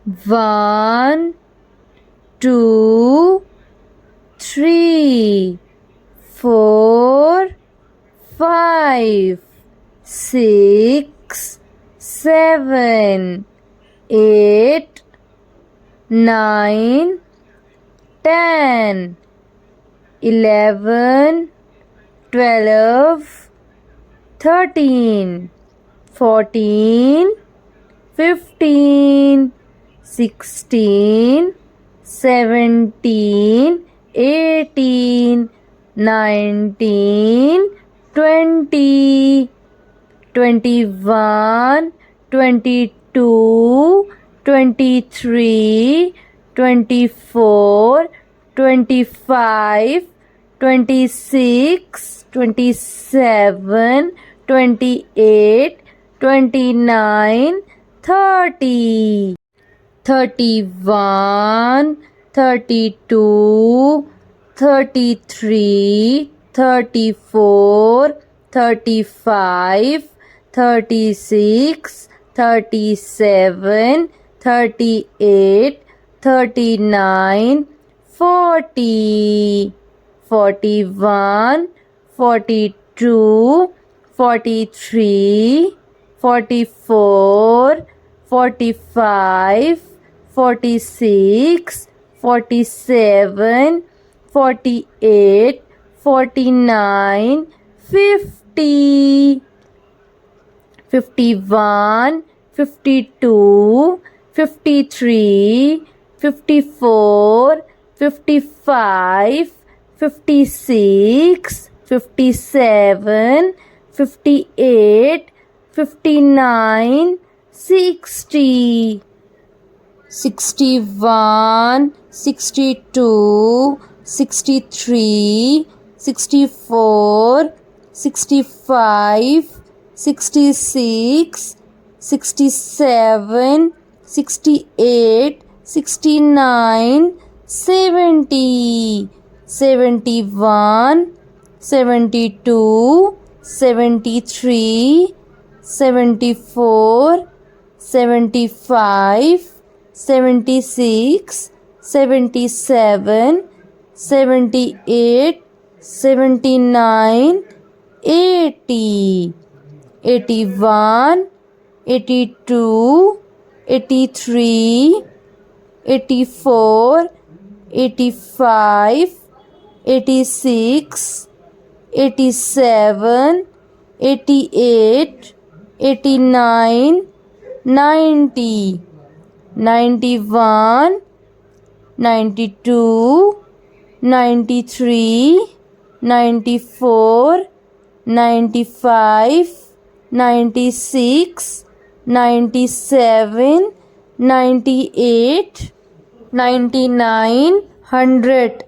1, 2, 3, 4, 5, 6, 7, 8, 9, 10, 11, 12, 13, 14, 15, 16, 17, 18, 19, 20, 21, 22, 23, 24, 25, 26, 27, 28, 29, 30, 31, 32, 33, 34, 35, 36, 37, 38, 39, 40, 41, 42, 43, 44, 45, 46, 47, 48, 49, 50, 51, 52, 53, 54, 55, 56, 57, 58, 59, 60, 61, 62, 63, 64, 65, 66, 67, 68, 69, 70, 71, 72, 73, 74, 75, 76, 77, 78, 79, 80, 81, 82, 83, 84, 85, 86, 87, 88, 89, 90, 91, 92, 93, 94, 95, 96, 97, 98, 99, 100.